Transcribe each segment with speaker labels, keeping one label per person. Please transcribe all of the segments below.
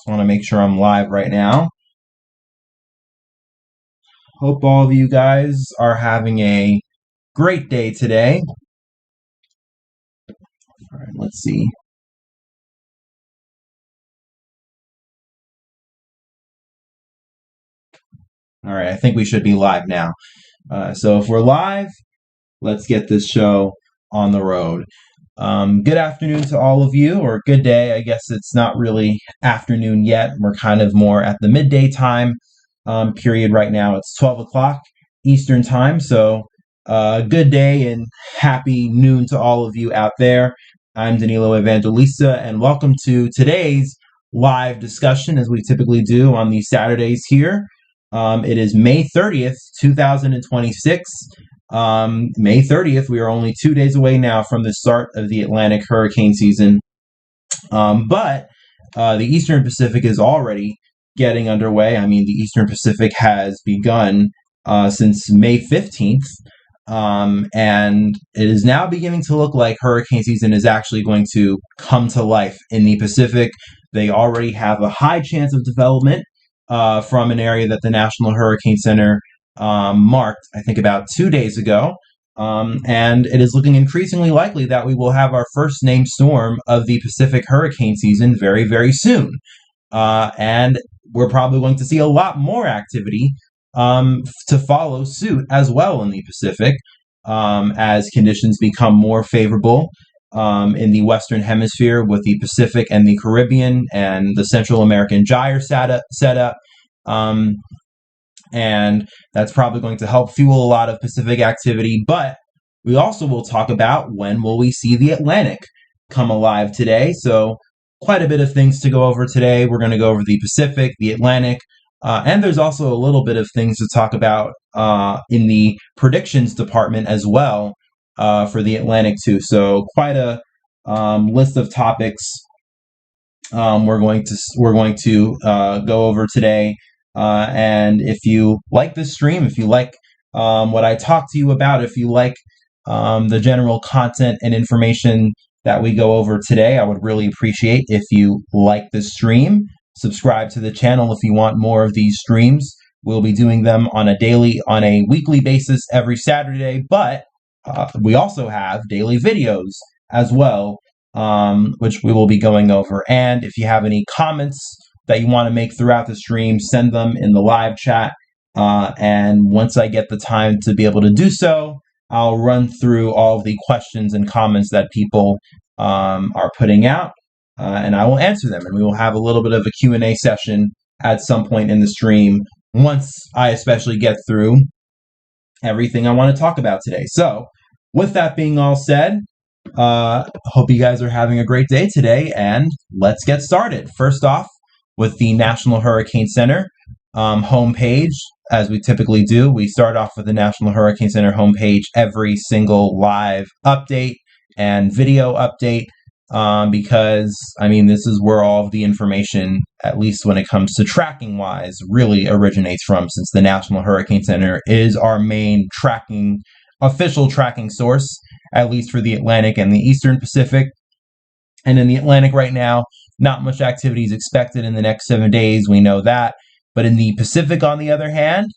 Speaker 1: Just want to make sure I'm live right now. Hope all of you guys are having a great day today. All right, let's see. All right, I think we should be live now. So if we're live, let's get this show on the road. Good afternoon to all of you, or good day. I guess it's not really afternoon yet. We're kind of more at the midday time period right now. It's 12 o'clock Eastern time. So good day and happy noon to all of you out there. I'm Danilo Evangelista, and welcome to today's live discussion, as we typically do on these Saturdays here. It is May 30th, 2026. May 30th, we are only 2 days away now from the start of the Atlantic hurricane season. But the Eastern Pacific is already getting underway. I mean, the Eastern Pacific has begun since May 15th. And it is now beginning to look like hurricane season is actually going to come to life in the Pacific. They already have a high chance of development from an area that the National Hurricane Center marked, I think, about 2 days ago. And it is looking increasingly likely that we will have our first named storm of the Pacific hurricane season very, very soon. And we're probably going to see a lot more activity to follow suit as well in the Pacific as conditions become more favorable in the Western Hemisphere with the Pacific and the Caribbean and the Central American gyre set up. And that's probably going to help fuel a lot of Pacific activity. But we also will talk about when will we see the Atlantic come alive today. So quite a bit of things to go over today. We're going to go over the Pacific, the Atlantic, and there's also a little bit of things to talk about in the predictions department as well for the Atlantic too. So quite a list of topics we're going to go over today. And if you like this stream, if you like what I talk to you about, if you like the general content and information that we go over today, I would really appreciate if you like this stream. Subscribe to the channel if you want more of these streams. We'll be doing them on a weekly basis every Saturday, but we also have daily videos as well, which we will be going over. And if you have any comments that you want to make throughout the stream, send them in the live chat. And once I get the time to be able to do so, I'll run through all of the questions and comments that people are putting out, and I will answer them. And we will have a little bit of a Q&A session at some point in the stream once I especially get through everything I want to talk about today. So with that being all said, hope you guys are having a great day today, and let's get started. First off, with the National Hurricane Center homepage, as we typically do. We start off with the National Hurricane Center homepage every single live update and video update because, I mean, this is where all of the information, at least when it comes to tracking-wise, really originates from, since the National Hurricane Center is our main official tracking source, at least for the Atlantic and the Eastern Pacific. And in the Atlantic right now, not much activity is expected in the next 7 days. We know that. But in the Pacific, on the other hand,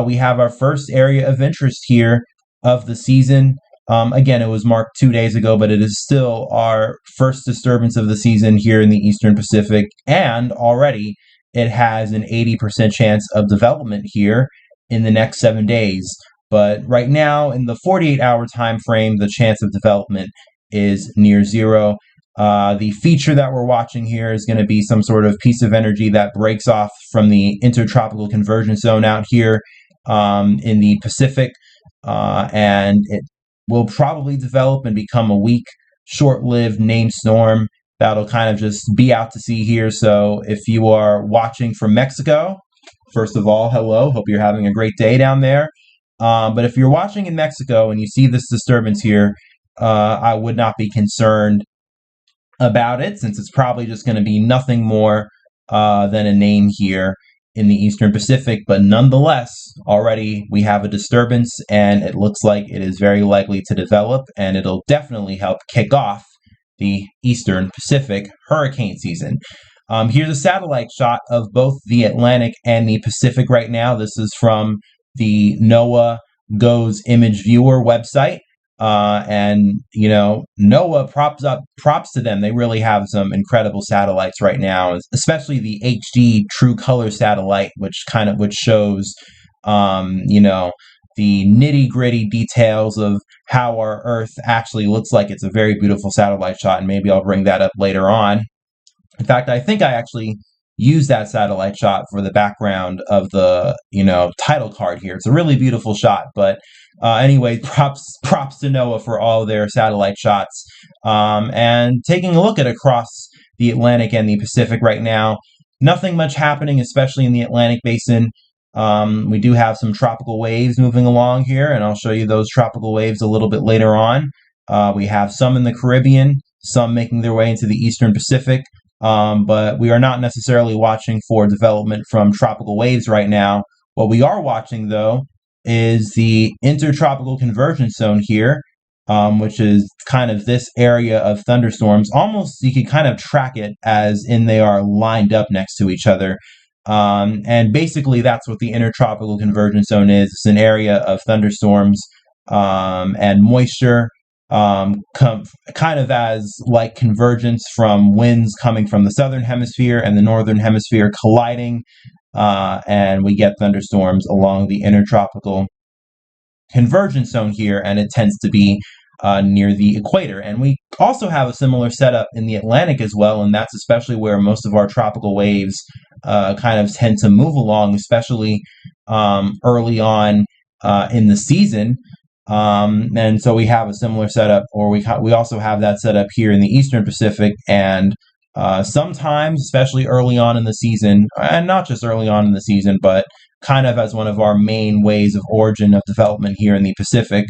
Speaker 1: we have our first area of interest here of the season. Again, it was marked 2 days ago, but it is still our first disturbance of the season here in the Eastern Pacific. And already it has an 80% chance of development here in the next 7 days. But right now, in the 48-hour time frame, the chance of development is near zero. The feature that we're watching here is going to be some sort of piece of energy that breaks off from the intertropical convergence zone out here in the Pacific, and it will probably develop and become a weak, short-lived named storm that'll kind of just be out to sea here. So if you are watching from Mexico, first of all, hello, hope you're having a great day down there. But if you're watching in Mexico and you see this disturbance here, I would not be concerned about it, since it's probably just going to be nothing more than a name here in the Eastern Pacific. But nonetheless, already we have a disturbance, and it looks like it is very likely to develop, and it'll definitely help kick off the Eastern Pacific hurricane season. Here's a satellite shot of both the Atlantic and the Pacific right now. This is from the NOAA Goes Image Viewer website. And NOAA props to them. They really have some incredible satellites right now, especially the HD True Color satellite, which shows the nitty-gritty details of how our Earth actually looks like. It's a very beautiful satellite shot, and maybe I'll bring that up later on. In fact, I think I actually used that satellite shot for the background of the, title card here. It's a really beautiful shot, but anyway, props to NOAA for all their satellite shots. And taking a look at across the Atlantic and the Pacific right now, nothing much happening, especially in the Atlantic basin. We do have some tropical waves moving along here, and I'll show you those tropical waves a little bit later on. We have some in the Caribbean, some making their way into the Eastern Pacific. But we are not necessarily watching for development from tropical waves right now. What we are watching, though, is the intertropical convergence zone here, which is kind of this area of thunderstorms. Almost, you can kind of track it as in they are lined up next to each other. And basically, that's what the intertropical convergence zone is. It's an area of thunderstorms and moisture. Kind of as like convergence from winds coming from the southern hemisphere and the northern hemisphere colliding, and we get thunderstorms along the intertropical convergence zone here, and it tends to be near the equator. And we also have a similar setup in the Atlantic as well, and that's especially where most of our tropical waves kind of tend to move along, especially early on in the season. And so we have a similar setup, or we also have that setup here in the Eastern Pacific, and sometimes, especially early on in the season, and not just early on in the season, but kind of as one of our main ways of origin of development here in the Pacific,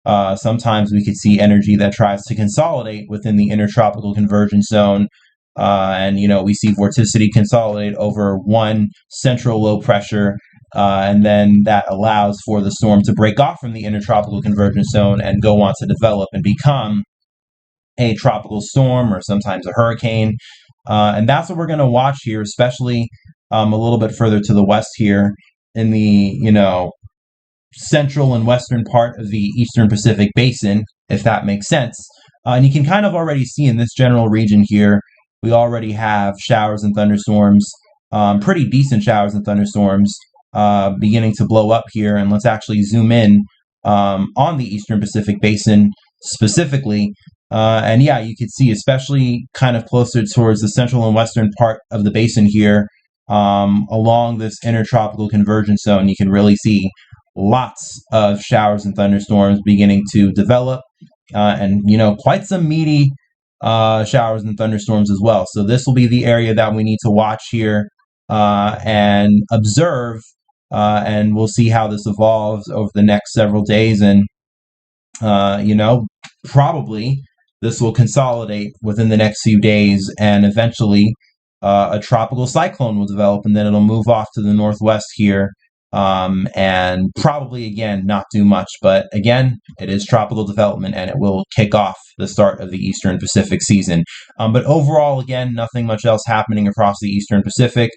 Speaker 1: sometimes we could see energy that tries to consolidate within the intertropical convergence zone. And we see vorticity consolidate over one central low pressure, and then that allows for the storm to break off from the intertropical convergence zone and go on to develop and become a tropical storm or sometimes a hurricane. And that's what we're going to watch here, especially a little bit further to the west here in the, central and western part of the Eastern Pacific basin, if that makes sense. And you can kind of already see in this general region here, we already have showers and thunderstorms, pretty decent showers and thunderstorms beginning to blow up here. And let's actually zoom in on the Eastern Pacific basin specifically. And yeah, you can see, especially kind of closer towards the central and western part of the basin here, along this intertropical convergence zone, you can really see lots of showers and thunderstorms beginning to develop, and quite some meaty showers and thunderstorms as well. So this will be the area that we need to watch here and observe, and we'll see how this evolves over the next several days. And probably this will consolidate within the next few days, and eventually a tropical cyclone will develop, and then it'll move off to the northwest here. And probably, again, not do much, but again, it is tropical development, and it will kick off the start of the Eastern Pacific season. But overall, again, nothing much else happening across the Eastern Pacific.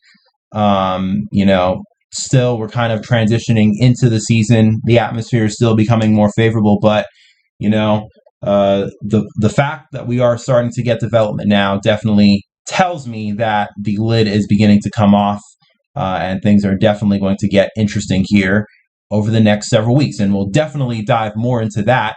Speaker 1: Still, we're kind of transitioning into the season. The atmosphere is still becoming more favorable, but the fact that we are starting to get development now definitely tells me that the lid is beginning to come off. And things are definitely going to get interesting here over the next several weeks, and we'll definitely dive more into that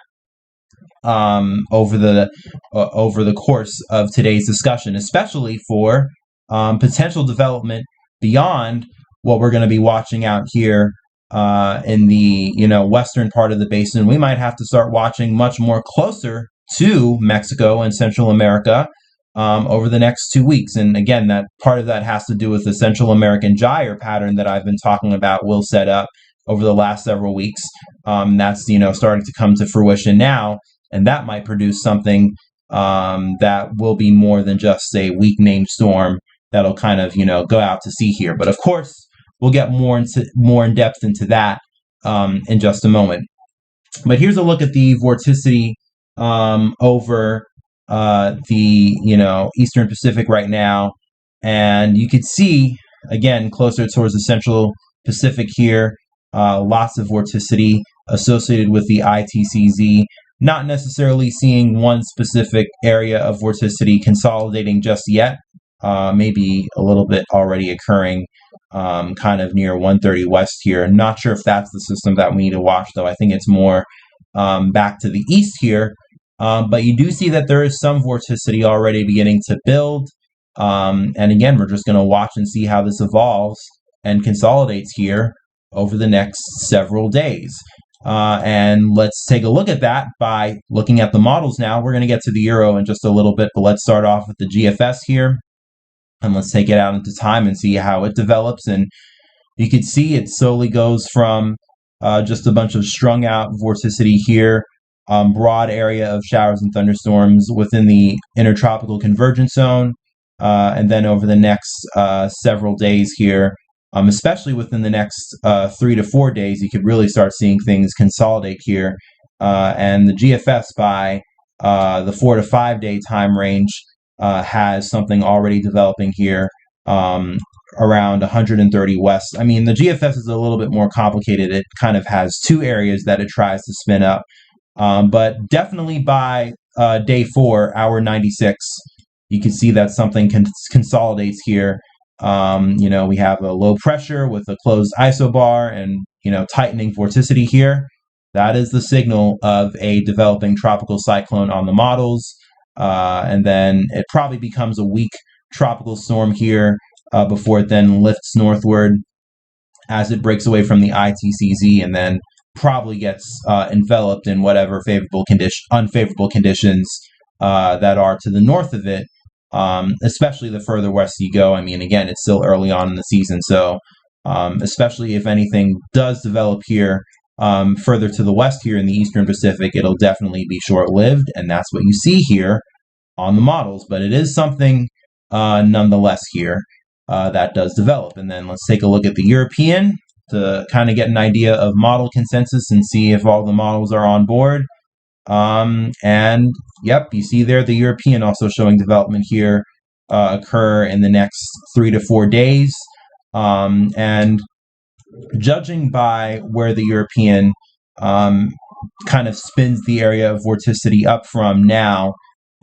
Speaker 1: over the course of today's discussion, especially for potential development beyond what we're going to be watching out here in the western part of the basin. We might have to start watching much more closer to Mexico and Central America over the next 2 weeks. And again, that part of that has to do with the Central American gyre pattern that I've been talking about will set up over the last several weeks. That's starting to come to fruition now, and that might produce something that will be more than just a weak named storm that'll kind of go out to sea here. But of course, we'll get more in depth into that in just a moment. But here's a look at the vorticity over the Eastern Pacific right now. And you could see, again, closer towards the central Pacific here, lots of vorticity associated with the ITCZ. Not necessarily seeing one specific area of vorticity consolidating just yet. Maybe a little bit already occurring kind of near 130 west here. Not sure if that's the system that we need to watch, though. I think it's more back to the east here. But you do see that there is some vorticity already beginning to build. And again, we're just going to watch and see how this evolves and consolidates here over the next several days. And let's take a look at that by looking at the models now. We're going to get to the euro in just a little bit, but let's start off with the GFS here. And let's take it out into time and see how it develops. And you can see it slowly goes from just a bunch of strung out vorticity here, broad area of showers and thunderstorms within the intertropical convergence zone. And then over the next several days here, especially within the next 3 to 4 days, you could really start seeing things consolidate here. And the GFS by the 4 to 5 day time range has something already developing here around 130 west. I mean, the GFS is a little bit more complicated. It kind of has two areas that it tries to spin up. But definitely by day 4, hour 96, you can see that something consolidates here. We have a low pressure with a closed isobar and, tightening vorticity here. That is the signal of a developing tropical cyclone on the models. And then it probably becomes a weak tropical storm here before it then lifts northward as it breaks away from the ITCZ and then probably gets enveloped in whatever unfavorable conditions that are to the north of it. Especially the further west you go. I mean, again, it's still early on in the season, so especially if anything does develop here further to the west here in the Eastern Pacific, it'll definitely be short-lived, and that's what you see here on the models. But it is something nonetheless here that does develop. And then let's take a look at the European to kind of get an idea of model consensus and see if all the models are on board. And yep, you see there the European also showing development here occur in the next 3 to 4 days. And judging by where the European kind of spins the area of vorticity up from now,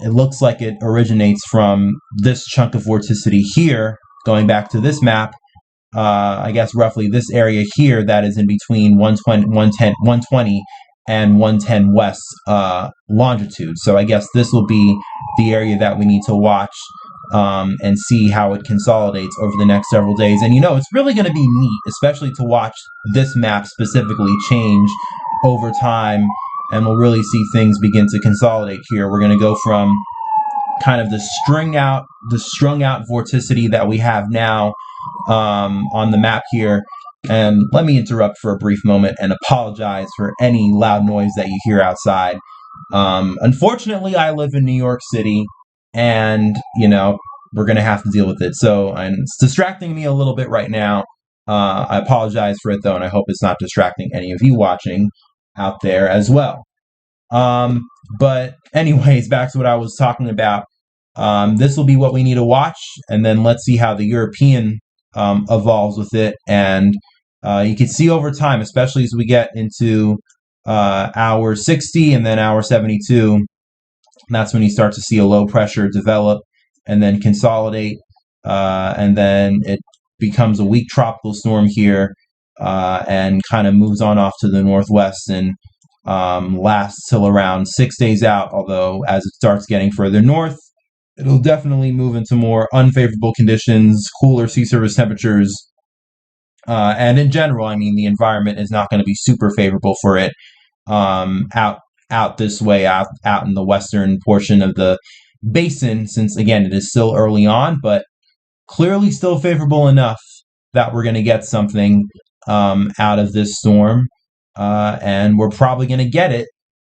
Speaker 1: it looks like it originates from this chunk of vorticity here, going back to this map. I guess roughly this area here that is in between 120 and 110 west longitude. So I guess this will be the area that we need to watch and see how it consolidates over the next several days. And it's really going to be neat, especially to watch this map specifically change over time, and we'll really see things begin to consolidate here. We're going to go from kind of the strung out vorticity that we have now on the map here. And let me interrupt for a brief moment and apologize for any loud noise that you hear outside. Unfortunately, I live in New York City, and, we're going to have to deal with it. And it's distracting me a little bit right now. I apologize for it, though, and I hope it's not distracting any of you watching out there as well. But anyways, back to what I was talking about. This will be what we need to watch, and then let's see how the European evolves with it. And you can see over time, especially as we get into hour 60 and then hour 72, that's when you start to see a low pressure develop and then consolidate, and then it becomes a weak tropical storm here and kind of moves on off to the northwest and lasts till around 6 days out, although as it starts getting further north, it'll definitely move into more unfavorable conditions, cooler sea surface temperatures, and in general, I mean, the environment is not going to be super favorable for it out this way, out in the western portion of the basin, since, again, it is still early on, but clearly still favorable enough that we're going to get something out of this storm, and we're probably going to get it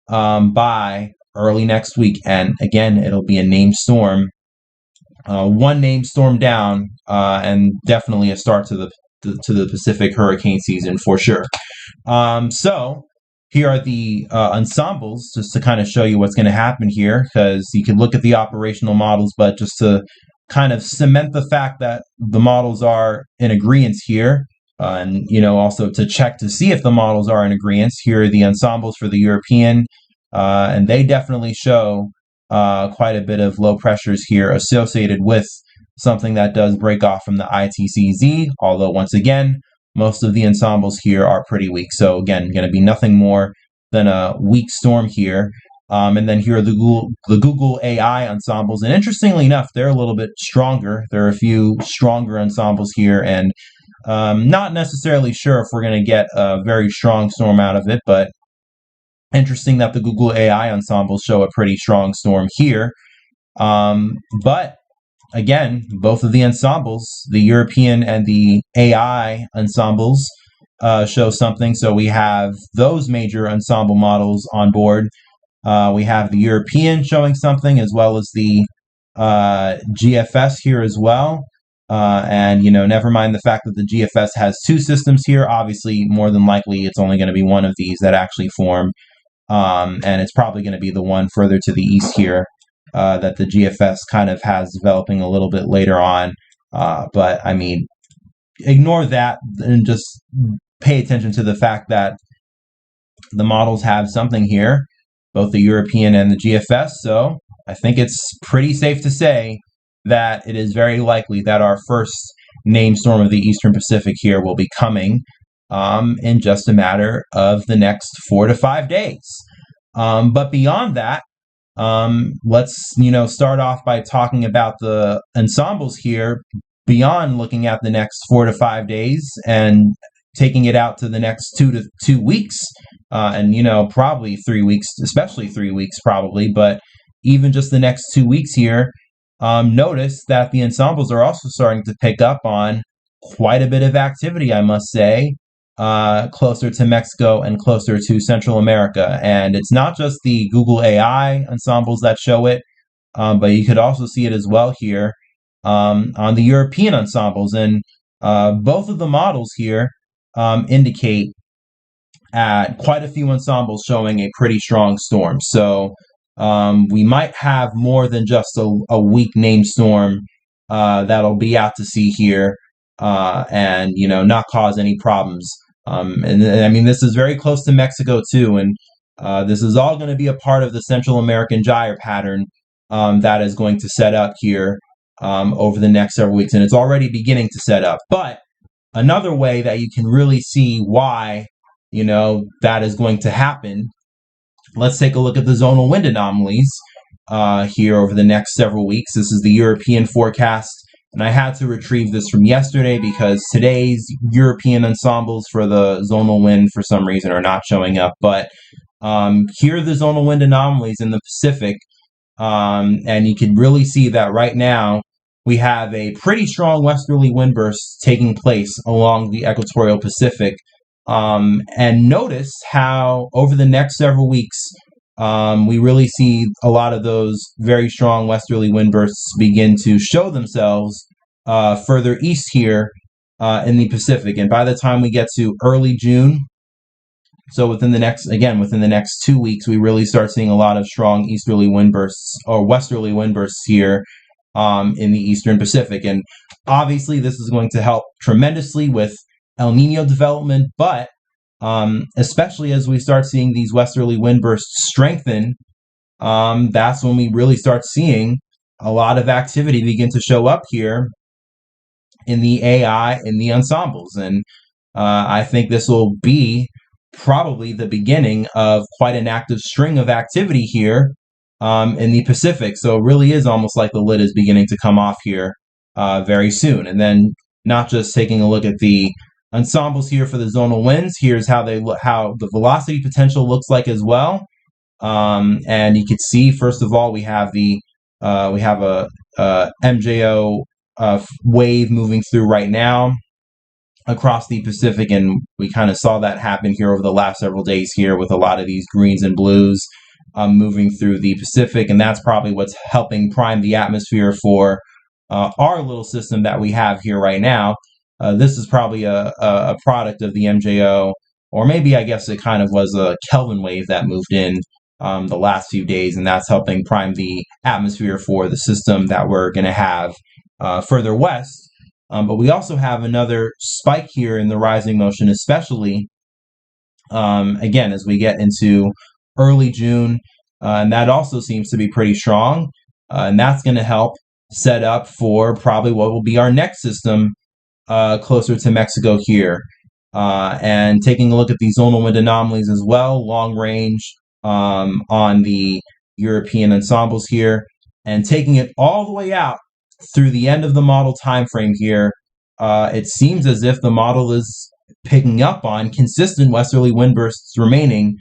Speaker 1: by early next week. And again, it'll be a named storm, one named storm down, and definitely a start to the Pacific hurricane season for sure. So here are the ensembles, just to kind of show you what's going to happen here, because you can look at the operational models, but just to kind of cement the fact that the models are in agreement here. And, also to check to see if the models are in agreement, here are the ensembles for the European, and they definitely show quite a bit of low pressures here associated with something that does break off from the ITCZ, although once again, most of the ensembles here are pretty weak. So again, going to be nothing more than a weak storm here. And then here are the Google AI ensembles. And interestingly enough, they're a little bit stronger. There are a few stronger ensembles here, and not necessarily sure if we're going to get a very strong storm out of it, but interesting that the Google AI ensembles show a pretty strong storm here. But again, both of the ensembles, the European and the AI ensembles, show something. So we have those major ensemble models on board. We have the European showing something, as well as the GFS here as well. And, never mind the fact that the GFS has two systems here. Obviously, more than likely, it's only going to be one of these that actually form. And it's probably going to be the one further to the east here that the GFS kind of has developing a little bit later on. But, I mean, ignore that and just pay attention to the fact that the models have something here, both the European and the GFS. So I think it's pretty safe to say that it is very likely that our first named storm of the Eastern Pacific here will be coming in just a matter of the next 4 to 5 days. But beyond that, let's start off by talking about the ensembles here beyond looking at the next 4 to 5 days and taking it out to the next 2 weeks, and probably 3 weeks, especially 3 weeks probably, but even just the next 2 weeks here. Notice that the ensembles are also starting to pick up on quite a bit of activity, I must say, closer to Mexico and closer to Central America. And it's not just the Google AI ensembles that show it, but you could also see it as well here on the European ensembles. And both of the models here indicate quite a few ensembles showing a pretty strong storm. So we might have more than just a weak named storm that'll be out to sea here and not cause any problems. And I mean, this is very close to Mexico too, and this is all going to be a part of the Central American gyre pattern that is going to set up here over the next several weeks, and it's already beginning to set up. But another way that you can really see why that is going to happen, let's take a look at the zonal wind anomalies here over the next several weeks. This is the European forecast, and I had to retrieve this from yesterday because today's European ensembles for the zonal wind for some reason are not showing up. But here are the zonal wind anomalies in the Pacific, and you can really see that right now we have a pretty strong westerly wind burst taking place along the equatorial Pacific. And notice how over the next several weeks, we really see a lot of those very strong westerly wind bursts begin to show themselves further east here in the Pacific. And by the time we get to early June, so within the next 2 weeks, we really start seeing a lot of strong easterly wind bursts or westerly wind bursts here in the Eastern Pacific. And obviously, this is going to help tremendously with El Nino development, but especially as we start seeing these westerly wind bursts strengthen, that's when we really start seeing a lot of activity begin to show up here in the AI, in the ensembles. And I think this will be probably the beginning of quite an active string of activity here in the Pacific. So it really is almost like the lid is beginning to come off here very soon. And then not just taking a look at the ensembles here for the zonal winds, here's how the velocity potential looks like as well. And you can see, first of all, we have a MJO wave moving through right now across the Pacific, and we kind of saw that happen here over the last several days here with a lot of these greens and blues moving through the Pacific, and that's probably what's helping prime the atmosphere for our little system that we have here right now. This is probably a product of the MJO, or maybe I guess it kind of was a Kelvin wave that moved in the last few days, and that's helping prime the atmosphere for the system that we're going to have further west. But we also have another spike here in the rising motion, especially again as we get into early June, and that also seems to be pretty strong, and that's going to help set up for probably what will be our next system closer to Mexico here. And taking a look at these zonal wind anomalies as well, long range on the European ensembles here, and taking it all the way out through the end of the model time frame here, it seems as if the model is picking up on consistent westerly wind bursts remaining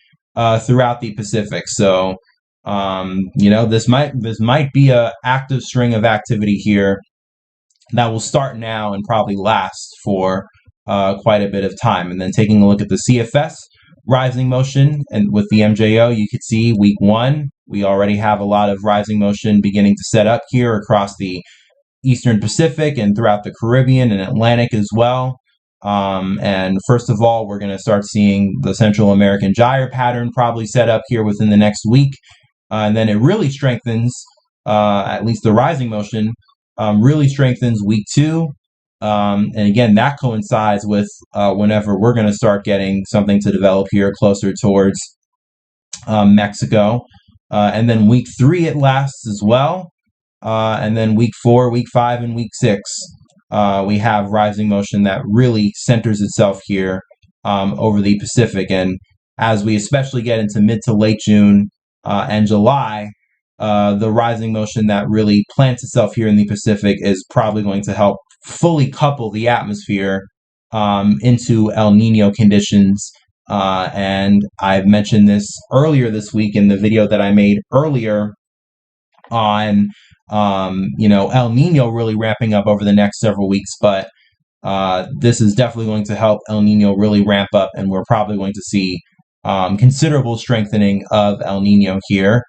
Speaker 1: throughout the Pacific. So this might be a active string of activity here that will start now and probably last for quite a bit of time. And then taking a look at the CFS rising motion, and with the MJO, you could see week 1, we already have a lot of rising motion beginning to set up here across the Eastern Pacific and throughout the Caribbean and Atlantic as well. And first of all, we're going to start seeing the Central American gyre pattern probably set up here within the next week. And then it really strengthens, at least the rising motion, really strengthens week 2. And again, that coincides with whenever we're going to start getting something to develop here closer towards Mexico. And then week 3 it lasts as well. And then week 4, week 5, and week 6, we have rising motion that really centers itself here over the Pacific. And as we especially get into mid to late June and July, the rising motion that really plants itself here in the Pacific is probably going to help fully couple the atmosphere into El Nino conditions. And I've mentioned this earlier this week in the video that I made earlier on El Nino really ramping up over the next several weeks, but this is definitely going to help El Nino really ramp up, and we're probably going to see considerable strengthening of El Nino here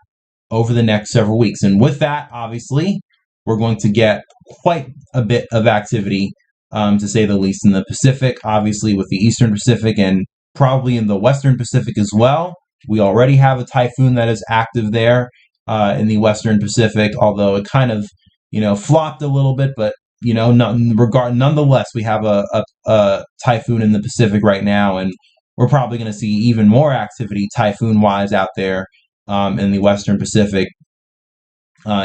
Speaker 1: over the next several weeks. And with that, obviously, we're going to get quite a bit of activity, to say the least, in the Pacific, obviously with the Eastern Pacific and probably in the Western Pacific as well. We already have a typhoon that is active there in the Western Pacific, although it kind of, flopped a little bit, but, nonetheless, we have a typhoon in the Pacific right now, and we're probably going to see even more activity typhoon-wise out there in the Western Pacific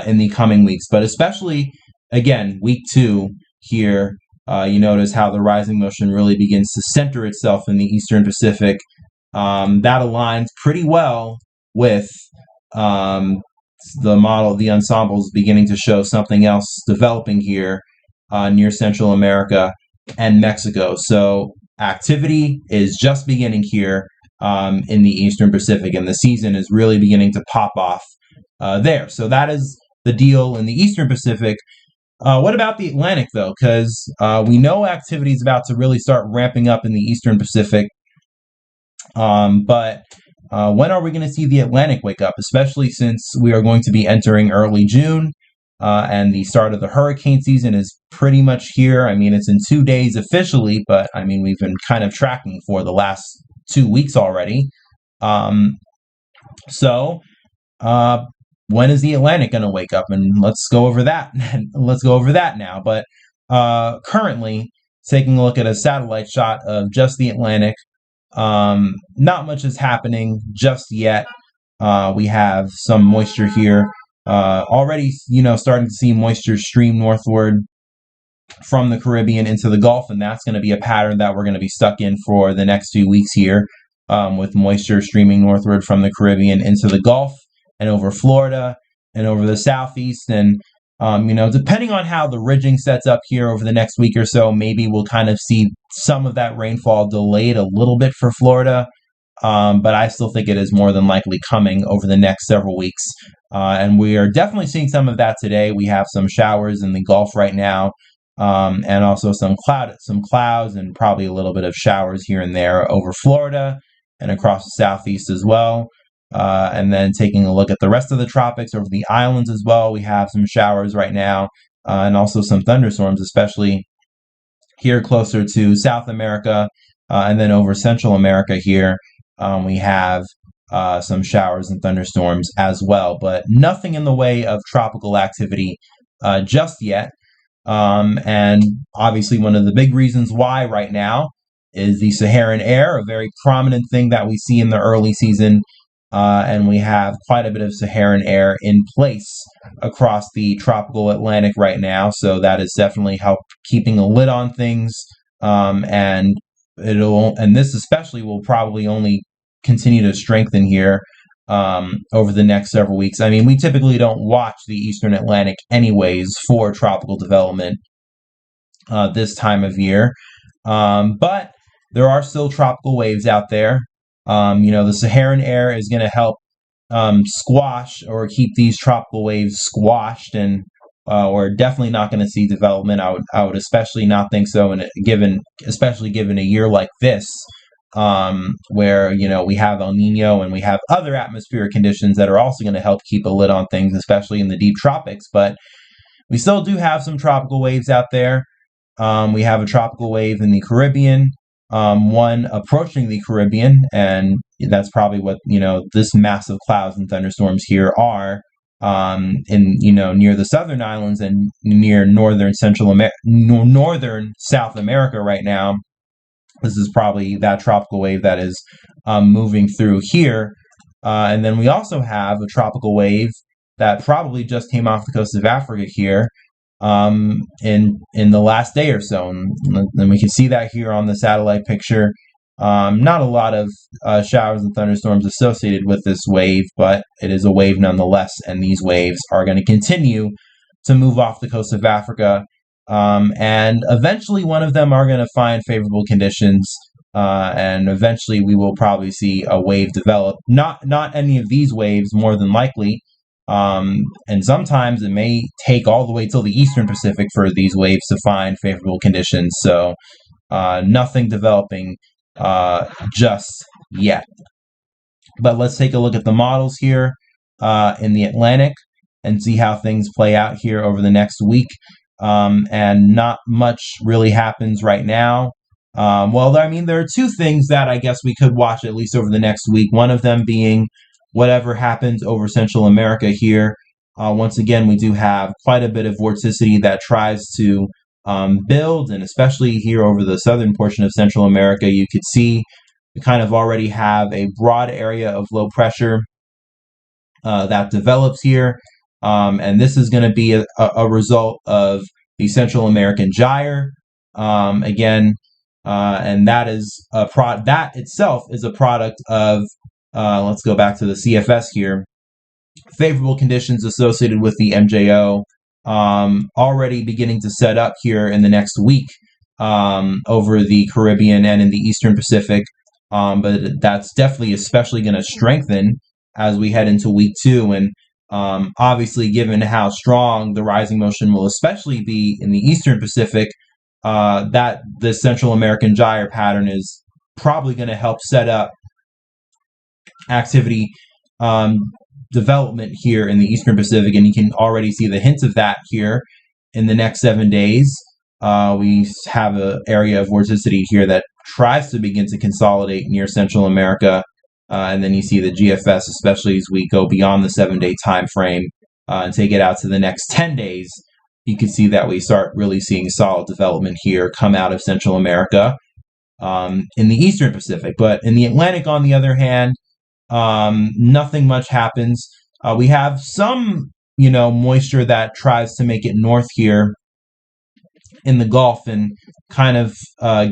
Speaker 1: in the coming weeks. But especially, again, week 2 here, you notice how the rising motion really begins to center itself in the Eastern Pacific. That aligns pretty well with the model, the ensembles beginning to show something else developing here near Central America and Mexico. So activity is just beginning here in the Eastern Pacific, and the season is really beginning to pop off there. So that is the deal in the Eastern Pacific. What about the Atlantic, though? Because we know activity is about to really start ramping up in the Eastern Pacific, but when are we going to see the Atlantic wake up, especially since we are going to be entering early June, and the start of the hurricane season is pretty much here. I mean, it's in 2 days officially, but I mean, we've been kind of tracking for the last 2 weeks already. So when is the Atlantic going to wake up? And let's go over that. Let's go over that now. But currently, taking a look at a satellite shot of just the Atlantic, not much is happening just yet. We have some moisture here. Already, starting to see moisture stream northward from the Caribbean into the Gulf, and that's going to be a pattern that we're going to be stuck in for the next 2 weeks here, with moisture streaming northward from the Caribbean into the Gulf and over Florida and over the Southeast. And, depending on how the ridging sets up here over the next week or so, maybe we'll kind of see some of that rainfall delayed a little bit for Florida. But I still think it is more than likely coming over the next several weeks. And we are definitely seeing some of that today. We have some showers in the Gulf right now, and also some clouds and probably a little bit of showers here and there over Florida and across the Southeast as well. And then taking a look at the rest of the tropics over the islands as well, we have some showers right now, and also some thunderstorms, especially here closer to South America, and then over Central America here. We have some showers and thunderstorms as well, but nothing in the way of tropical activity just yet. And obviously one of the big reasons why right now is the Saharan air, a very prominent thing that we see in the early season. And we have quite a bit of Saharan air in place across the tropical Atlantic right now. So that has definitely helped keeping a lid on things. And this especially will probably only continue to strengthen here over the next several weeks. I mean, we typically don't watch the Eastern Atlantic anyways for tropical development this time of year. But there are still tropical waves out there. The Saharan air is going to help squash or keep these tropical waves squashed, and we're definitely not going to see development. I would especially not think so, especially given a year like this, where we have El Nino and we have other atmospheric conditions that are also going to help keep a lid on things, especially in the deep tropics. But we still do have some tropical waves out there. We have a tropical wave in the Caribbean. One approaching the Caribbean, and that's probably what this massive clouds and thunderstorms here are near the southern islands and near northern South America right now. This is probably that tropical wave that is moving through here, and then we also have a tropical wave that probably just came off the coast of Africa here in the last day or so, and we can see that here on the satellite picture. Not a lot of showers and thunderstorms associated with this wave, but it is a wave nonetheless, and these waves are going to continue to move off the coast of Africa, and eventually one of them are going to find favorable conditions, and eventually we will probably see a wave develop. Not any of these waves, more than likely. And sometimes it may take all the way till the Eastern Pacific for these waves to find favorable conditions. So nothing developing just yet. But let's take a look at the models here in the Atlantic and see how things play out here over the next week. And not much really happens right now. There are two things that I guess we could watch at least over the next week. One of them being whatever happens over Central America here. Once again, we do have quite a bit of vorticity that tries to build, and especially here over the southern portion of Central America, you could see we kind of already have a broad area of low pressure that develops here. And this is going to be a result of the Central American gyre. And that is that itself is a product of let's go back to the CFS here. Favorable conditions associated with the MJO already beginning to set up here in the next week over the Caribbean and in the Eastern Pacific. But that's definitely especially going to strengthen as we head into week 2. And obviously, given how strong the rising motion will especially be in the Eastern Pacific, that the Central American gyre pattern is probably going to help set up activity development here in the Eastern Pacific, and you can already see the hints of that here in the next 7 days. We have an area of vorticity here that tries to begin to consolidate near Central America, and then you see the GFS, especially as we go beyond the 7-day time frame and take it out to the next 10 days. You can see that we start really seeing solid development here come out of Central America in the Eastern Pacific. But in the Atlantic, on the other hand, nothing much happens. We have some, moisture that tries to make it north here in the Gulf and kind of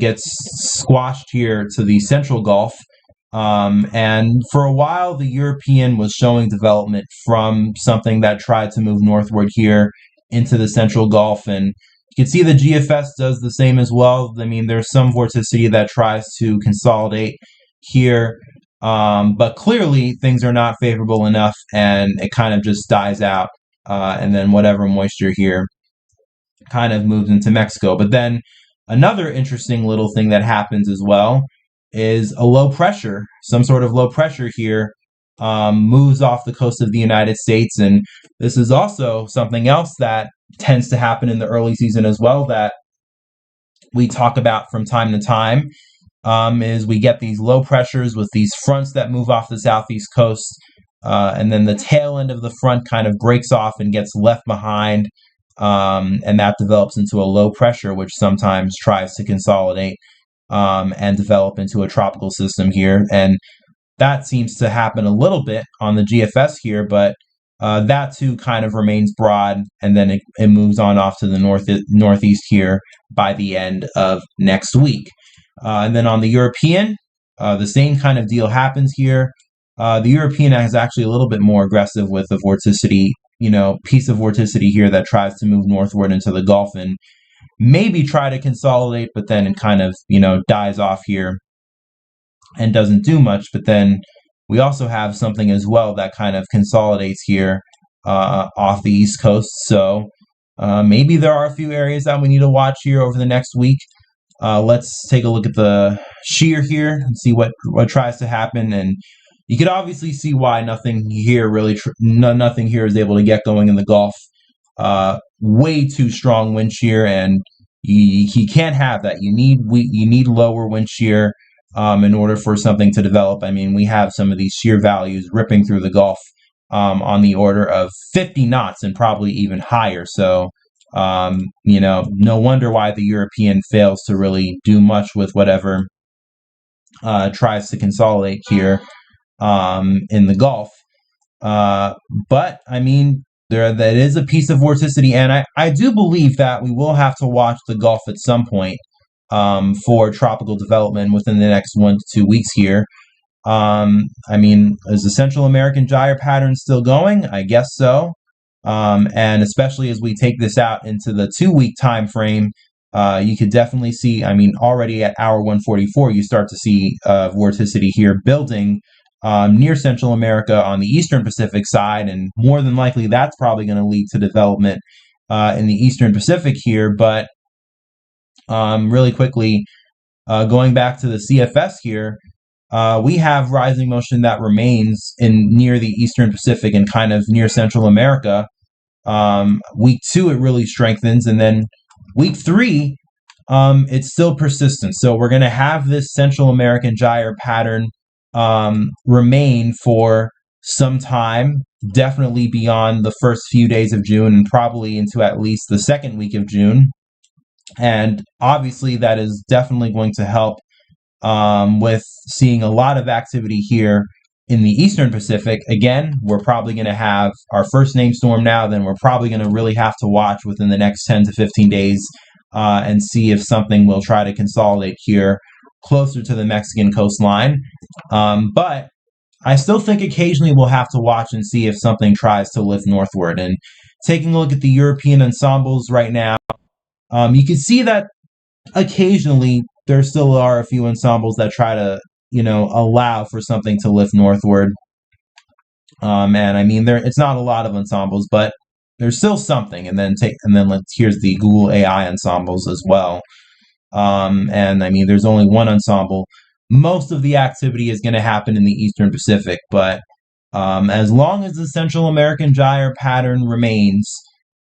Speaker 1: gets squashed here to the Central Gulf. And for a while, the European was showing development from something that tried to move northward here into the Central Gulf. And you can see the GFS does the same as well. I mean, there's some vorticity that tries to consolidate here. But clearly things are not favorable enough, and it kind of just dies out, and then whatever moisture here kind of moves into Mexico. But then another interesting little thing that happens as well is a low pressure, some sort of low pressure here moves off the coast of the United States, and this is also something else that tends to happen in the early season as well that we talk about from time to time. is we get these low pressures with these fronts that move off the southeast coast, and then the tail end of the front kind of breaks off and gets left behind, and that develops into a low pressure, which sometimes tries to consolidate and develop into a tropical system here. And that seems to happen a little bit on the GFS here, but that too kind of remains broad, and then it moves on off to the northeast here by the end of next week. And then on the European, the same kind of deal happens here. The European is actually a little bit more aggressive with the vorticity, piece of vorticity here that tries to move northward into the Gulf and maybe try to consolidate, but then it kind of, dies off here and doesn't do much. But then we also have something as well that kind of consolidates here off the East Coast. So maybe there are a few areas that we need to watch here over the next week. Let's take a look at the shear here and see what tries to happen. And you could obviously see why nothing here nothing here is able to get going in the Gulf. Way too strong wind shear, and he can't have that. You need lower wind shear in order for something to develop. I mean, we have some of these shear values ripping through the Gulf on the order of 50 knots and probably even higher. So, no wonder why the European fails to really do much with whatever tries to consolidate here in the Gulf. But, I mean, that is a piece of vorticity, and I do believe that we will have to watch the Gulf at some point for tropical development within the next 1 to 2 weeks here. I mean, is the Central American gyre pattern still going? I guess so. And especially as we take this out into the 2-week time frame, you could definitely see, I mean, already at hour 144, you start to see vorticity here building near Central America on the Eastern Pacific side, and more than likely that's probably going to lead to development in the Eastern Pacific here. But really quickly, going back to the CFS here, we have rising motion that remains near the Eastern Pacific and kind of near Central America. Week 2, it really strengthens, and then week 3, it's still persistent. So we're going to have this Central American gyre pattern remain for some time, definitely beyond the first few days of June and probably into at least the second week of June. And obviously that is definitely going to help with seeing a lot of activity here in the Eastern Pacific. Again, we're probably going to have our first named storm now, then we're probably going to really have to watch within the next 10 to 15 days and see if something will try to consolidate here closer to the Mexican coastline. But I still think occasionally we'll have to watch and see if something tries to lift northward. And taking a look at the European ensembles right now, you can see that occasionally there still are a few ensembles that try to, allow for something to lift northward. And I mean, it's not a lot of ensembles, but there's still something. And then here's the Google AI ensembles as well. And I mean, there's only one ensemble. Most of the activity is going to happen in the Eastern Pacific, but as long as the Central American gyre pattern remains,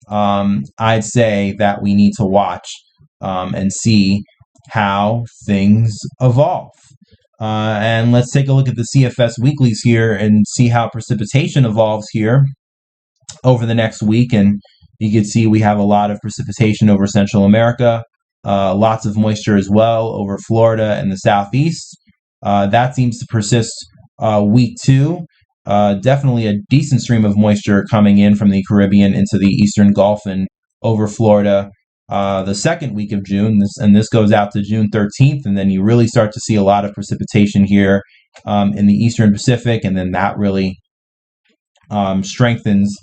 Speaker 1: I'd say that we need to watch and see how things evolve. And let's take a look at the CFS weeklies here and see how precipitation evolves here over the next week. And you can see we have a lot of precipitation over Central America, lots of moisture as well over Florida and the Southeast. That seems to persist week 2. Definitely a decent stream of moisture coming in from the Caribbean into the Eastern Gulf and over Florida the second week of June, this goes out to June 13th, and then you really start to see a lot of precipitation here in the Eastern Pacific, and then that really strengthens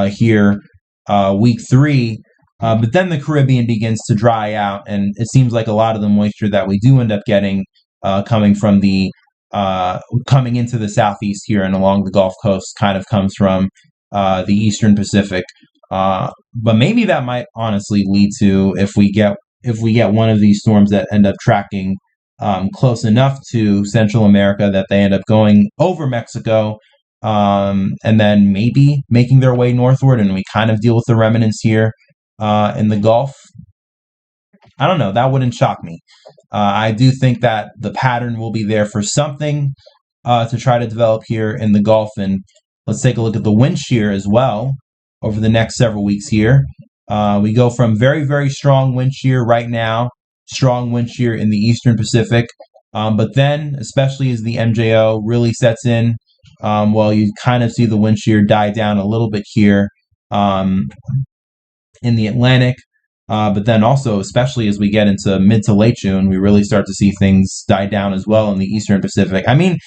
Speaker 1: here week 3. But then the Caribbean begins to dry out, and it seems like a lot of the moisture that we do end up getting coming into the Southeast here and along the Gulf Coast kind of comes from the Eastern Pacific. But maybe that might honestly lead to, if we get one of these storms that end up tracking close enough to Central America that they end up going over Mexico, and then maybe making their way northward, and we kind of deal with the remnants here in the Gulf. I don't know, that wouldn't shock me. I do think that the pattern will be there for something to try to develop here in the Gulf. And let's take a look at the wind shear as well over the next several weeks here. We go from very, very strong wind shear right now, strong wind shear in the Eastern Pacific. But then, especially as the MJO really sets in, well, you kind of see the wind shear die down a little bit here in the Atlantic. But then also, especially as we get into mid to late June, we really start to see things die down as well in the Eastern Pacific. I mean,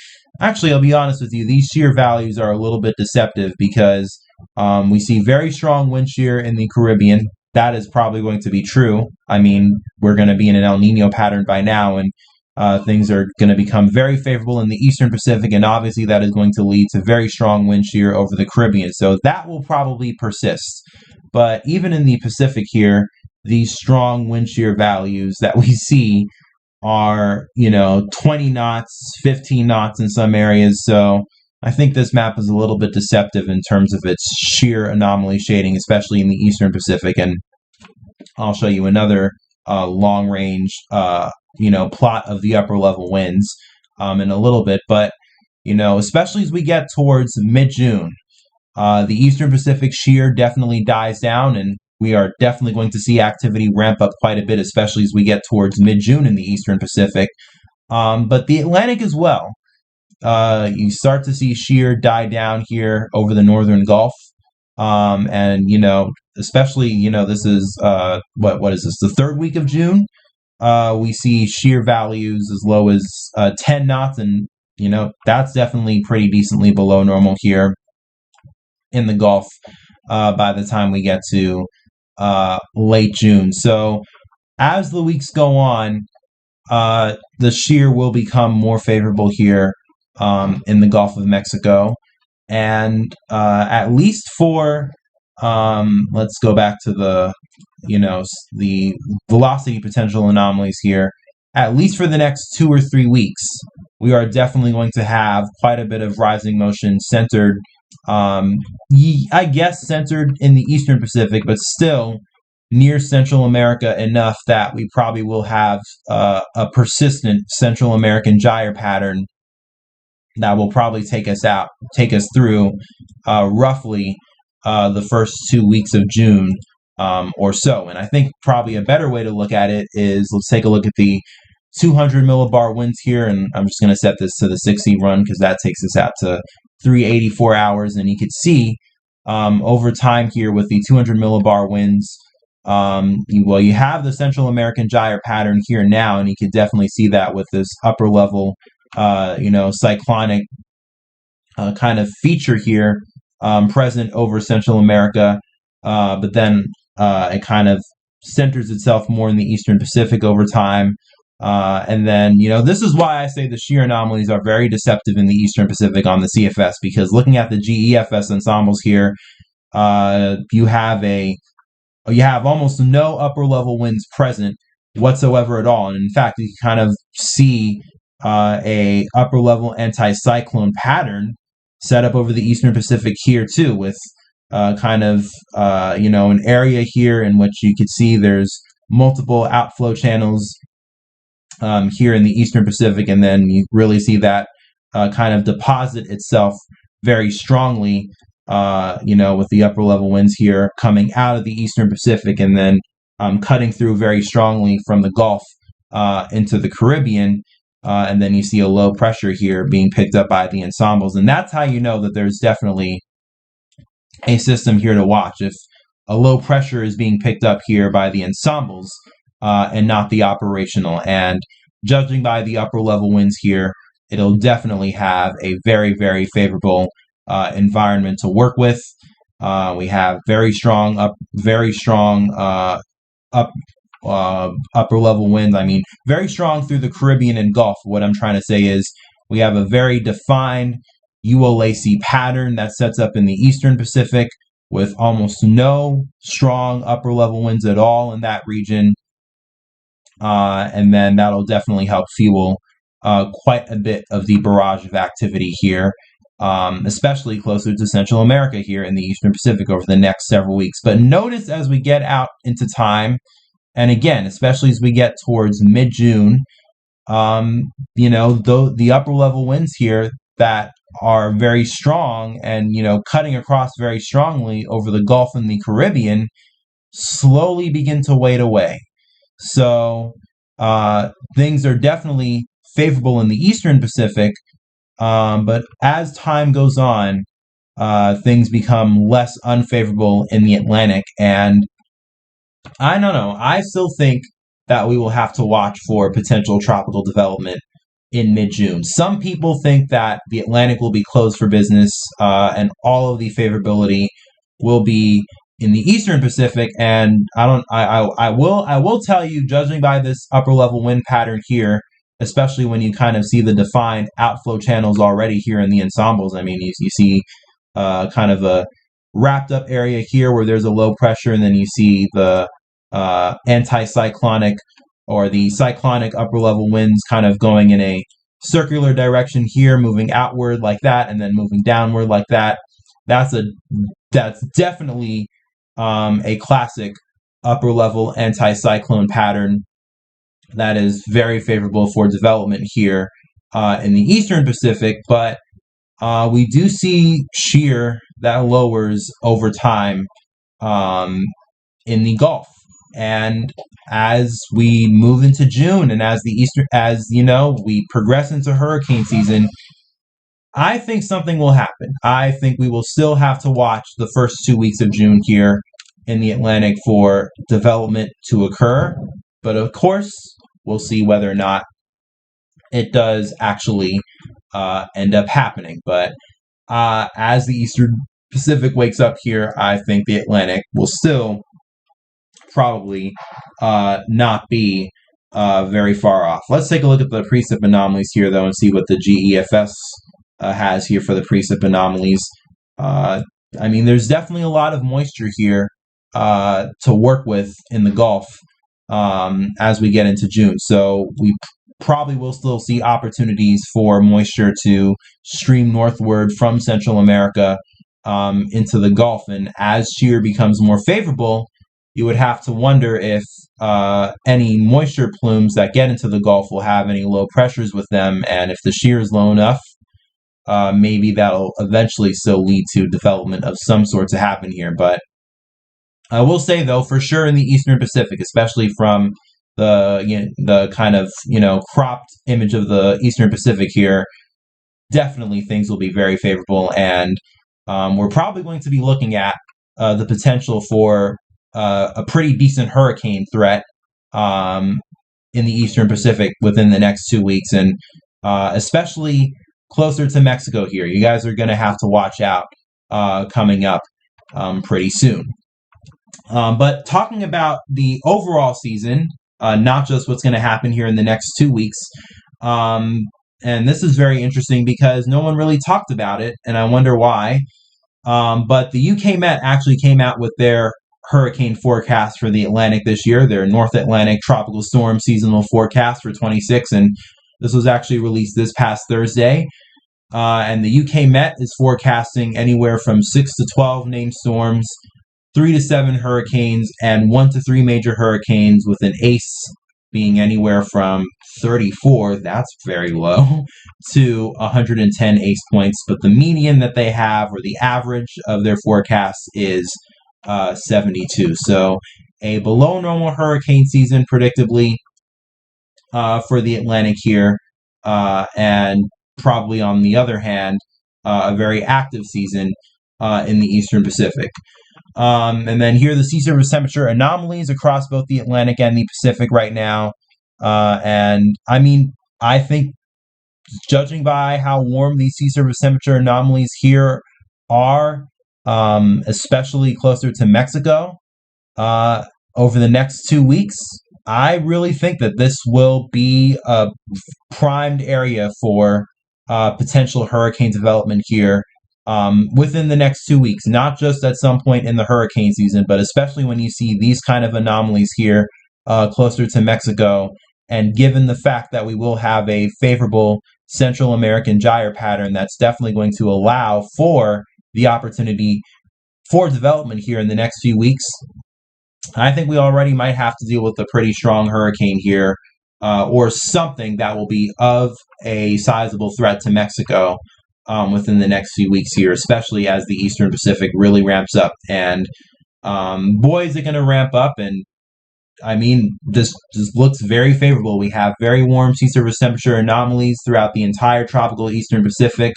Speaker 1: actually, I'll be honest with you, these shear values are a little bit deceptive because we see very strong wind shear in the Caribbean. That is probably going to be true. I mean, we're going to be in an El Nino pattern by now, and things are going to become very favorable in the Eastern Pacific, and obviously that is going to lead to very strong wind shear over the Caribbean. So that will probably persist. But even in the Pacific here, these strong wind shear values that we see are, 20 knots, 15 knots in some areas. So I think this map is a little bit deceptive in terms of its shear anomaly shading, especially in the Eastern Pacific. And I'll show you another long range, plot of the upper level winds in a little bit. But, especially as we get towards mid-June, the Eastern Pacific shear definitely dies down, and we are definitely going to see activity ramp up quite a bit, especially as we get towards mid-June in the Eastern Pacific. But the Atlantic as well. You start to see shear die down here over the Northern Gulf. And, especially, this is, what is this, the third week of June? We see shear values as low as 10 knots, and, that's definitely pretty decently below normal here in the Gulf by the time we get to late June. So as the weeks go on, the shear will become more favorable here in the Gulf of Mexico. And at least for, let's go back to the velocity potential anomalies here, at least for the next 2 or 3 weeks, we are definitely going to have quite a bit of rising motion centered, I guess centered in the Eastern Pacific, but still near Central America enough that we probably will have a persistent Central American gyre pattern that will probably take us through roughly the first 2 weeks of June or so. And I think probably a better way to look at it is, let's take a look at the 200 millibar winds here, and I'm just going to set this to the 6E run because that takes us out to 384 hours, and you can see over time here with the 200 millibar winds, you have the Central American gyre pattern here now, and you can definitely see that with this upper level cyclonic kind of feature here present over Central America, but then it kind of centers itself more in the Eastern Pacific over time. And then, this is why I say the shear anomalies are very deceptive in the Eastern Pacific on the CFS, because looking at the GEFS ensembles here, you have almost no upper level winds present whatsoever at all. And in fact, you can kind of see a upper level anticyclone pattern set up over the Eastern Pacific here too, with an area here in which you could see there's multiple outflow channels here in the Eastern Pacific, and then you really see that kind of deposit itself very strongly, with the upper level winds here coming out of the Eastern Pacific and then cutting through very strongly from the Gulf into the Caribbean. And then you see a low pressure here being picked up by the ensembles. And that's how you know that there's definitely a system here to watch. If a low pressure is being picked up here by the ensembles and not the operational. And judging by the upper level winds here, it'll definitely have a very, very favorable environment to work with. We have very strong upper level winds. I mean, very strong through the Caribbean and Gulf. What I'm trying to say is we have a very defined ULAC pattern that sets up in the Eastern Pacific with almost no strong upper level winds at all in that region. And then that'll definitely help fuel quite a bit of the barrage of activity here, especially closer to Central America here in the Eastern Pacific over the next several weeks. But notice as we get out into time, And again, especially as we get towards mid-June, the upper level winds here that are very strong and, cutting across very strongly over the Gulf and the Caribbean slowly begin to wade away. So things are definitely favorable in the Eastern Pacific, but as time goes on, things become less unfavorable in the Atlantic. And I don't know. I still think that we will have to watch for potential tropical development in mid-June. Some people think that the Atlantic will be closed for business, and all of the favorability will be in the Eastern Pacific. And I will tell you, judging by this upper level wind pattern here, especially when you kind of see the defined outflow channels already here in the ensembles. I mean, you see kind of a wrapped up area here where there's a low pressure, and then you see the anticyclonic or the cyclonic upper level winds kind of going in a circular direction here, moving outward like that, and then moving downward like that. That's definitely a classic upper level anticyclone pattern that is very favorable for development here in the Eastern Pacific. But we do see shear that lowers over time in the Gulf. And as we move into June and as we progress into hurricane season, I think something will happen. I think we will still have to watch the first 2 weeks of June here in the Atlantic for development to occur. But of course, we'll see whether or not it does actually end up happening. But as the Eastern Pacific wakes up here, I think the Atlantic will still probably not be very far off. Let's take a look at the precip anomalies here, though, and see what the GEFS has here for the precip anomalies. I mean, there's definitely a lot of moisture here to work with in the Gulf as we get into June. So we probably will still see opportunities for moisture to stream northward from Central America into the Gulf. And as shear becomes more favorable, you would have to wonder if any moisture plumes that get into the Gulf will have any low pressures with them, and if the shear is low enough, maybe that'll eventually still lead to development of some sort to happen here. But I will say, though, for sure in the Eastern Pacific, especially from the kind of cropped image of the Eastern Pacific here, definitely things will be very favorable, and we're probably going to be looking at the potential for a pretty decent hurricane threat in the Eastern Pacific within the next 2 weeks, and especially closer to Mexico here. You guys are going to have to watch out coming up pretty soon. But talking about the overall season, not just what's going to happen here in the next 2 weeks, and this is very interesting because no one really talked about it, and I wonder why. But the UK Met actually came out with their hurricane forecast for the Atlantic this year, their North Atlantic Tropical Storm Seasonal Forecast for 26, and this was actually released this past Thursday. And the UK Met is forecasting anywhere from 6 to 12 named storms, 3 to 7 hurricanes, and 1 to 3 major hurricanes, with an ACE being anywhere from 34, that's very low, to 110 ACE points. But the median that they have, or the average of their forecast, is 72. So a below normal hurricane season, predictably, for the Atlantic here, and probably on the other hand, a very active season in the Eastern Pacific. And then here are the sea surface temperature anomalies across both the Atlantic and the Pacific right now. And I mean, I think judging by how warm these sea surface temperature anomalies here are, especially closer to Mexico, over the next 2 weeks, I really think that this will be a primed area for potential hurricane development here within the next 2 weeks, not just at some point in the hurricane season, but especially when you see these kind of anomalies here closer to Mexico. And given the fact that we will have a favorable Central American gyre pattern, that's definitely going to allow for the opportunity for development here in the next few weeks. I think we already might have to deal with a pretty strong hurricane here, or something that will be of a sizable threat to Mexico within the next few weeks here, especially as the Eastern Pacific really ramps up. And boy, is it going to ramp up. And I mean, this looks very favorable. We have very warm sea surface temperature anomalies throughout the entire tropical Eastern Pacific,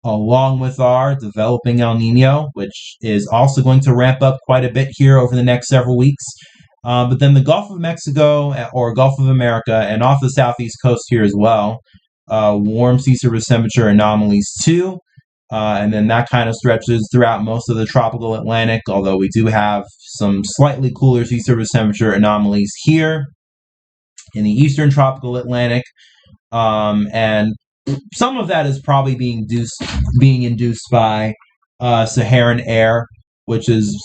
Speaker 1: along with our developing El Nino, which is also going to ramp up quite a bit here over the next several weeks. But then the Gulf of Mexico or Gulf of America and off the southeast coast here as well, warm sea surface temperature anomalies too. And then that kind of stretches throughout most of the tropical Atlantic, although we do have some slightly cooler sea surface temperature anomalies here in the eastern tropical Atlantic. And some of that is probably being induced by Saharan air, which is,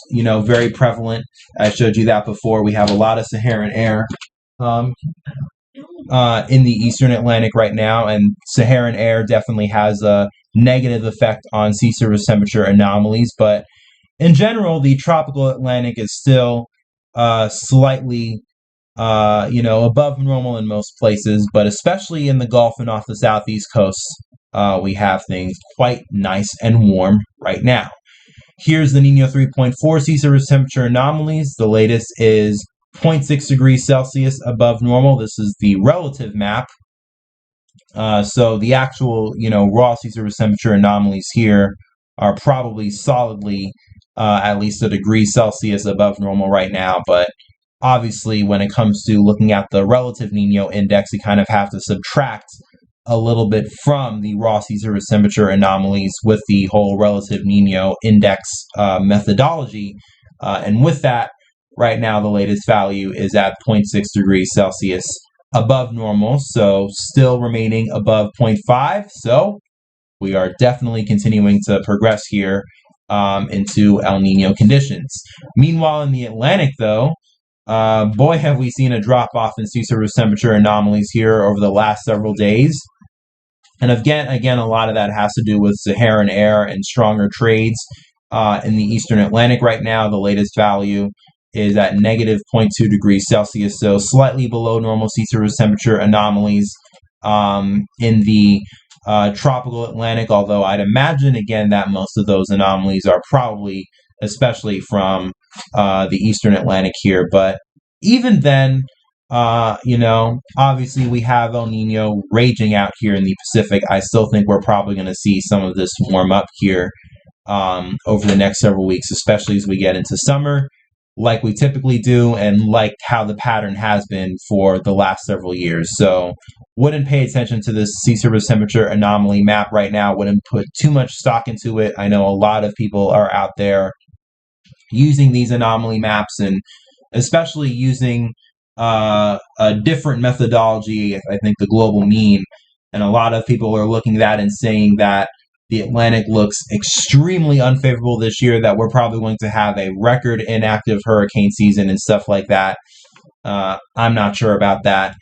Speaker 1: very prevalent. I showed you that before. We have a lot of Saharan air in the eastern Atlantic right now, and Saharan air definitely has a negative effect on sea surface temperature anomalies. But in general, the tropical Atlantic is still slightly above normal in most places, but especially in the Gulf and off the southeast coast, we have things quite nice and warm right now. Here's the Nino 3.4 sea surface temperature anomalies. The latest is 0.6 degrees Celsius above normal. This is the relative map. So the actual, raw sea surface temperature anomalies here are probably solidly at least a degree Celsius above normal right now, but obviously, when it comes to looking at the relative Nino index, you kind of have to subtract a little bit from the raw sea surface temperature anomalies with the whole relative Nino index methodology. And with that, right now, the latest value is at 0.6 degrees Celsius above normal, so still remaining above 0.5. So we are definitely continuing to progress here into El Nino conditions. Meanwhile, in the Atlantic, though, boy, have we seen a drop-off in sea surface temperature anomalies here over the last several days. And again, a lot of that has to do with Saharan air and stronger trades in the eastern Atlantic right now. The latest value is at negative 0.2 degrees Celsius, so slightly below normal sea surface temperature anomalies in the tropical Atlantic, although I'd imagine, again, that most of those anomalies are probably especially from the eastern Atlantic here. But even then, obviously we have El Nino raging out here in the Pacific. I still think we're probably going to see some of this warm up here over the next several weeks, especially as we get into summer, like we typically do, and like how the pattern has been for the last several years. So wouldn't pay attention to this sea surface temperature anomaly map right now, wouldn't put too much stock into it. I know a lot of people are out there using these anomaly maps, and especially using a different methodology, I think the global mean. And a lot of people are looking at that and saying that the Atlantic looks extremely unfavorable this year, that we're probably going to have a record inactive hurricane season and stuff like that. I'm not sure about that.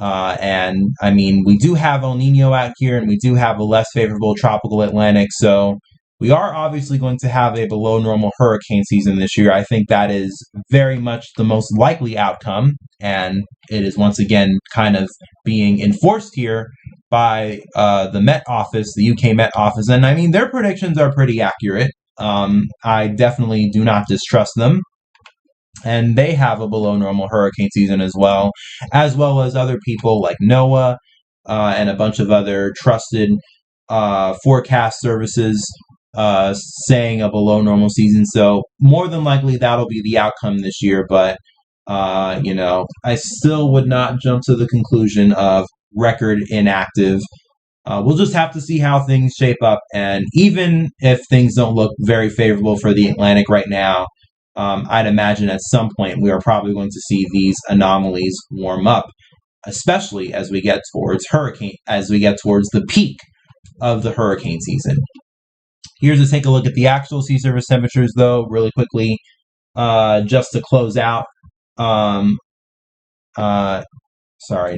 Speaker 1: And I mean, we do have El Nino out here, and we do have a less favorable tropical Atlantic, so we are obviously going to have a below normal hurricane season this year. I think that is very much the most likely outcome, and it is once again kind of being enforced here by the Met Office, the UK Met Office, and I mean, their predictions are pretty accurate. I definitely do not distrust them. And they have a below normal hurricane season as well as other people like NOAA and a bunch of other trusted forecast services saying a below normal season. So more than likely that'll be the outcome this year, but I still would not jump to the conclusion of record inactive. We'll just have to see how things shape up, and even if things don't look very favorable for the Atlantic right now, I'd imagine at some point we are probably going to see these anomalies warm up, especially as we get towards the peak of the hurricane season. Here's to take a look at the actual sea surface temperatures, though, really quickly, just to close out. Sorry,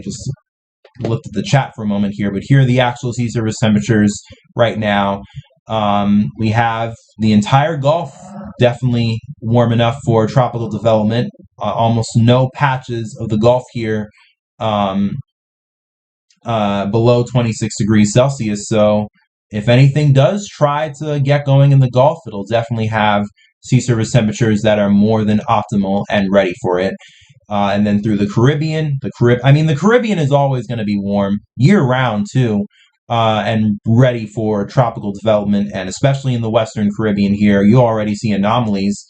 Speaker 1: just looked at the chat for a moment here, but here are the actual sea surface temperatures right now. We have the entire Gulf definitely warm enough for tropical development. Almost no patches of the Gulf here um, below 26 degrees Celsius. So if anything does try to get going in the Gulf, it'll definitely have sea surface temperatures that are more than optimal and ready for it. And then through the Caribbean, the Caribbean is always going to be warm year round too, and ready for tropical development. And especially in the Western Caribbean here, you already see anomalies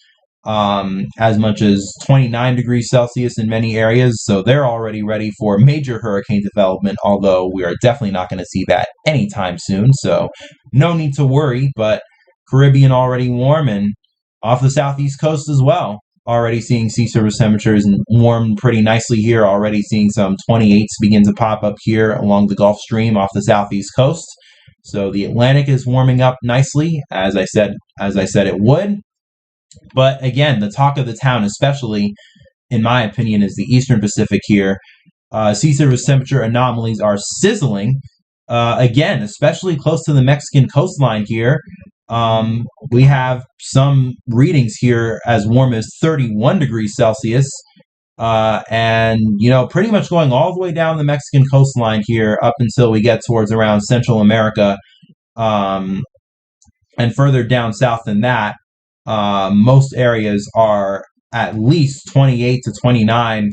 Speaker 1: as much as 29 degrees Celsius in many areas. So they're already ready for major hurricane development, although we are definitely not going to see that anytime soon. So no need to worry, but Caribbean already warm, and off the southeast coast as well. Already seeing sea surface temperatures warm pretty nicely here. Already seeing some 28s begin to pop up here along the Gulf Stream off the southeast coast. So the Atlantic is warming up nicely, as I said it would. But again, the talk of the town, especially in my opinion, is the Eastern Pacific here. Sea surface temperature anomalies are sizzling. Again, especially close to the Mexican coastline here. We have some readings here as warm as 31 degrees Celsius. And, pretty much going all the way down the Mexican coastline here up until we get towards around Central America. And further down south than that, most areas are at least 28 to 29,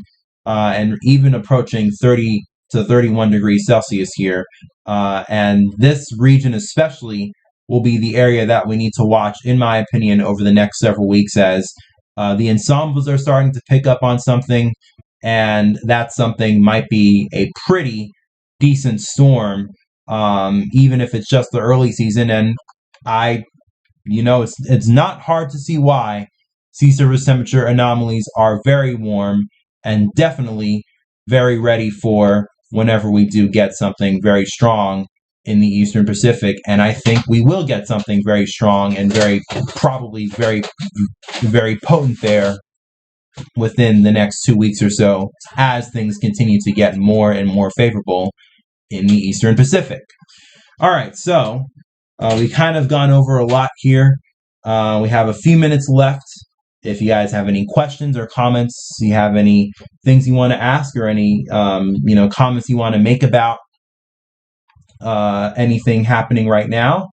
Speaker 1: and even approaching 30 to 31 degrees Celsius here. And this region especially will be the area that we need to watch, in my opinion, over the next several weeks, as the ensembles are starting to pick up on something, and that something might be a pretty decent storm, even if it's just the early season. And it's not hard to see why sea surface temperature anomalies are very warm and definitely very ready for whenever we do get something very strong in the Eastern Pacific. And I think we will get something very strong and probably very, very potent there within the next 2 weeks or so, as things continue to get more and more favorable in the Eastern Pacific. All right, so we kind of gone over a lot here. We have a few minutes left. If you guys have any questions or comments, you have any things you want to ask, or any comments you want to make about anything happening right now,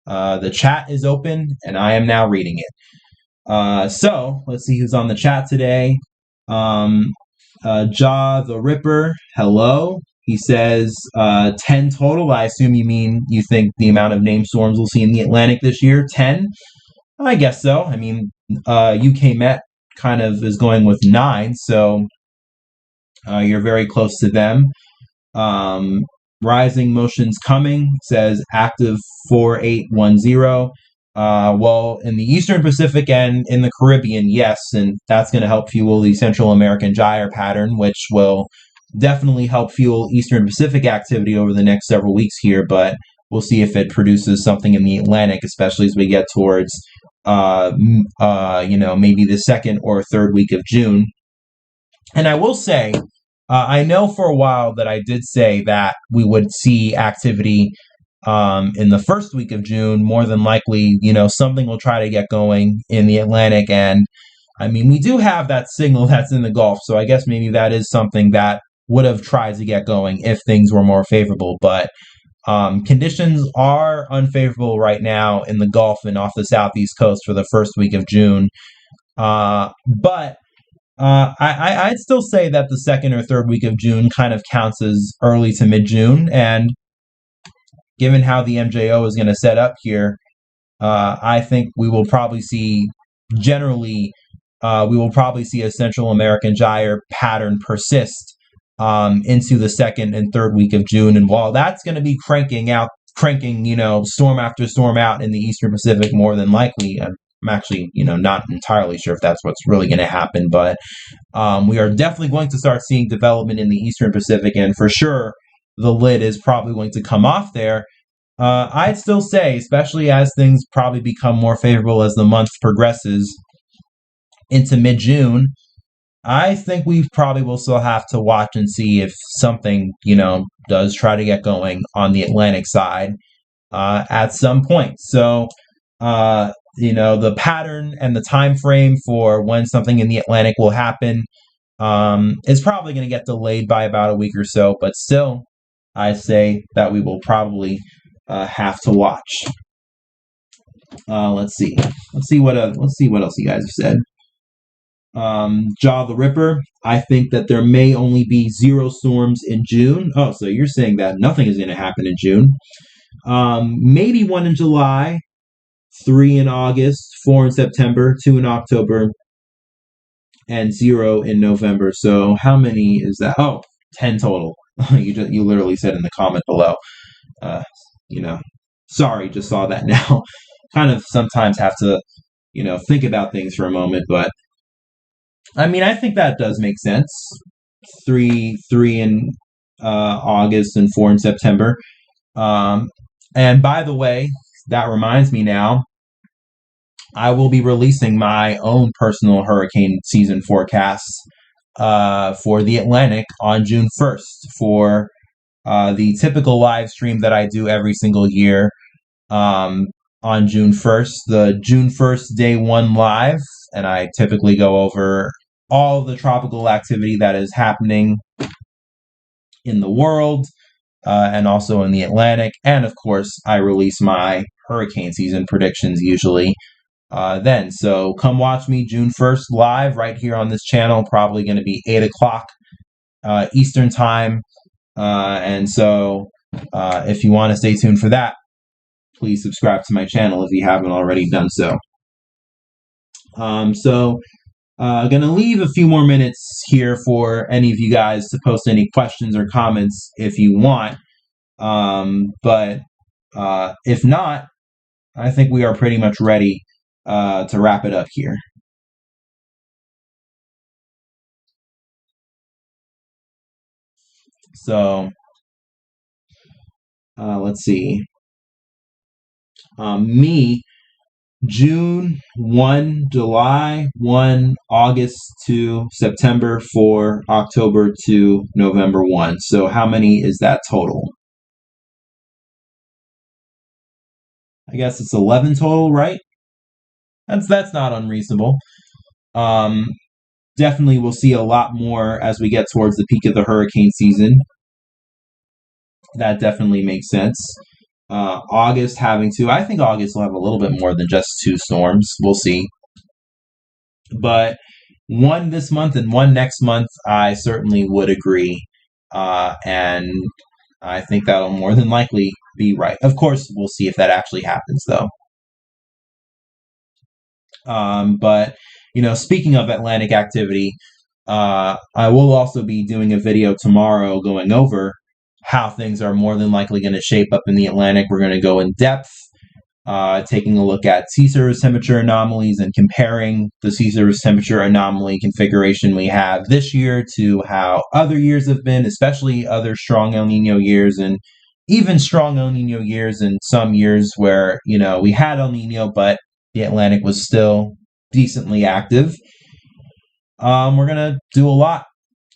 Speaker 1: the chat is open, and I am now reading it. So let's see who's on the chat today. Ja the Ripper, hello. He says 10 total. I assume you think the amount of named storms we'll see in the Atlantic this year, 10? I guess so. I mean, UK Met kind of is going with 9, so you're very close to them. Rising Motions Coming says active 4810. Well, in the Eastern Pacific and in the Caribbean, yes, and that's going to help fuel the Central American gyre pattern, which will definitely help fuel Eastern Pacific activity over the next several weeks here, but we'll see if it produces something in the Atlantic, especially as we get towards, maybe the second or third week of June. And I will say, I know for a while that I did say that we would see activity in the first week of June. More than likely, something will try to get going in the Atlantic. And I mean, we do have that signal that's in the Gulf, so I guess maybe that is something that would have tried to get going if things were more favorable. But conditions are unfavorable right now in the Gulf and off the southeast coast for the first week of June. But I'd still say that the second or third week of June kind of counts as early to mid-June. And given how the MJO is going to set up here, I think we will probably see a Central American gyre pattern persist into the second and third week of June. And while that's going to be cranking, storm after storm out in the Eastern Pacific, more than likely, I'm actually, not entirely sure if that's what's really going to happen, but we are definitely going to start seeing development in the Eastern Pacific, and for sure, the lid is probably going to come off there. I'd still say, especially as things probably become more favorable as the month progresses into mid-June, I think we probably will still have to watch and see if something, does try to get going on the Atlantic side. at some point. So, the pattern and the time frame for when something in the Atlantic will happen is probably going to get delayed by about a week or so, but still, I say that we will probably have to watch. Let's see. Let's see what else you guys have said. Jaw the Ripper. I think that there may only be 0 storms in June. Oh, so you're saying that nothing is going to happen in June. Maybe 1 in July, 3 in August, 4 in September, 2 in October, and 0 in November. So how many is that? Oh, 10 total. You literally said in the comment below. Sorry, just saw that now. Kind of sometimes have to, think about things for a moment, but I mean, I think that does make sense. 3 in August and 4 in September. And by the way, that reminds me now, I will be releasing my own personal hurricane season forecasts for the Atlantic on June 1st for the typical live stream that I do every single year on June 1st, the June 1st Day 1 live, and I typically go over all the tropical activity that is happening in the world and also in the Atlantic, and of course, I release my hurricane season predictions usually then. So come watch me June 1st live right here on this channel, probably going to be 8 o'clock Eastern time. And so if you want to stay tuned for that, please subscribe to my channel if you haven't already done so. Gonna leave a few more minutes here for any of you guys to post any questions or comments if you want. But if not, I think we are pretty much ready to wrap it up here. So let's see. Me, June 1, July 1, August 2, September 4, October 2, November 1. So how many is that total? I guess it's 11 total, right? That's not unreasonable. Definitely we'll see a lot more as we get towards the peak of the hurricane season. That definitely makes sense. August having 2. I think August will have a little bit more than just 2 storms. We'll see. But 1 this month and 1 next month, I certainly would agree. And I think that'll more than likely be right. Of course, we'll see if that actually happens, though. But, speaking of Atlantic activity, I will also be doing a video tomorrow going over how things are more than likely going to shape up in the Atlantic. We're going to go in depth, taking a look at sea surface temperature anomalies and comparing the sea surface temperature anomaly configuration we have this year to how other years have been, especially other strong El Nino years and even strong El Nino years and some years where, we had El Nino, but the Atlantic was still decently active. We're going to do a lot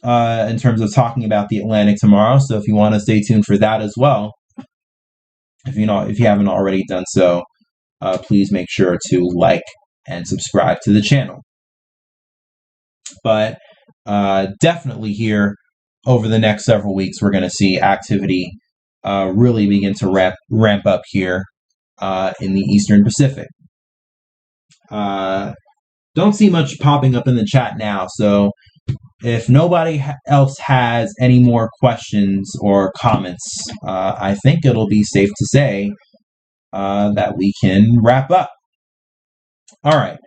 Speaker 1: in terms of talking about the Atlantic tomorrow. So if you want to stay tuned for that as well, if you haven't already done so, please make sure to like and subscribe to the channel. But definitely here over the next several weeks, we're going to see activity really begin to ramp up here in the Eastern Pacific. Don't see much popping up in the chat now, so if nobody else has any more questions or comments, I think it'll be safe to say that we can wrap up. All right,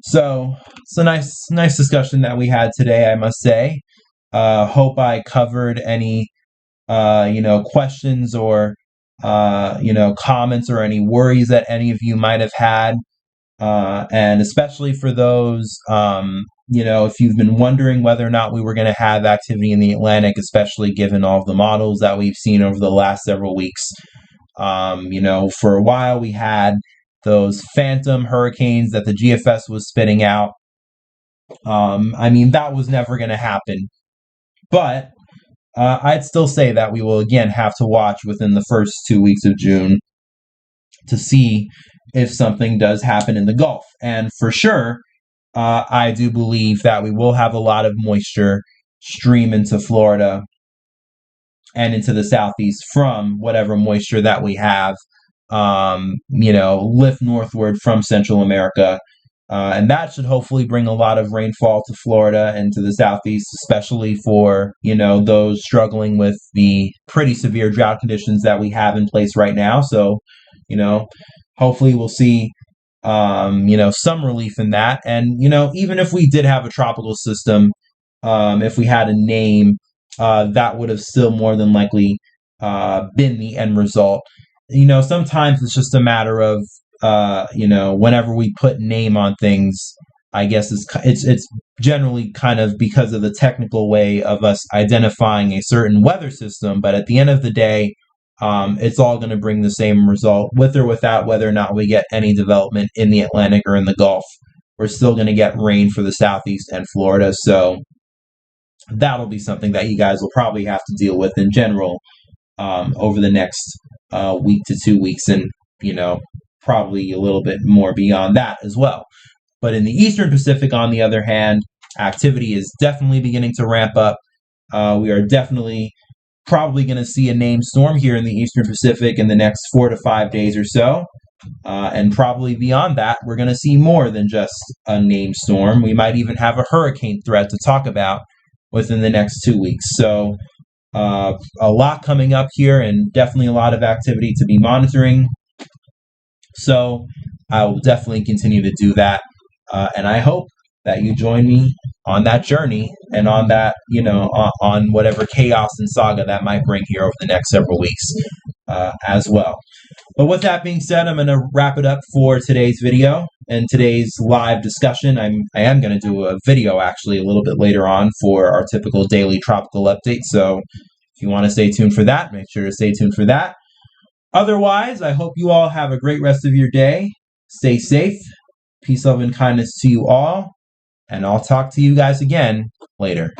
Speaker 1: so it's a nice discussion that we had today, I must say. Hope I covered any questions or comments or any worries that any of you might have had. And especially for those, if you've been wondering whether or not we were going to have activity in the Atlantic, especially given all of the models that we've seen over the last several weeks. For a while we had those phantom hurricanes that the GFS was spitting out. That was never going to happen. But I'd still say that we will again have to watch within the first 2 weeks of June to see if something does happen in the Gulf. And for sure, I do believe that we will have a lot of moisture stream into Florida and into the southeast from whatever moisture that we have, lift northward from Central America. And that should hopefully bring a lot of rainfall to Florida and to the southeast, especially for, those struggling with the pretty severe drought conditions that we have in place right now. So, hopefully we'll see, some relief in that. And, even if we did have a tropical system, if we had a name, that would have still more than likely been the end result. Sometimes it's just a matter of, whenever we put name on things, I guess it's generally kind of because of the technical way of us identifying a certain weather system. But at the end of the day, it's all going to bring the same result, with or without whether or not we get any development in the Atlantic or in the Gulf. We're still going to get rain for the southeast and Florida. So that'll be something that you guys will probably have to deal with in general over the next week to 2 weeks, and probably a little bit more beyond that as well. But in the Eastern Pacific, on the other hand, activity is definitely beginning to ramp up. We are definitely probably going to see a named storm here in the Eastern Pacific in the next 4 to 5 days or so. And probably beyond that, we're going to see more than just a named storm. We might even have a hurricane threat to talk about within the next 2 weeks. So a lot coming up here, and definitely a lot of activity to be monitoring. So I will definitely continue to do that. And I hope that you join me on that journey and on that, on whatever chaos and saga that might bring here over the next several weeks as well. But with that being said, I'm going to wrap it up for today's video and today's live discussion. I am going to do a video actually a little bit later on for our typical daily tropical update. So if you want to stay tuned for that, make sure to stay tuned for that. Otherwise, I hope you all have a great rest of your day. Stay safe. Peace, love, and kindness to you all. And I'll talk to you guys again later.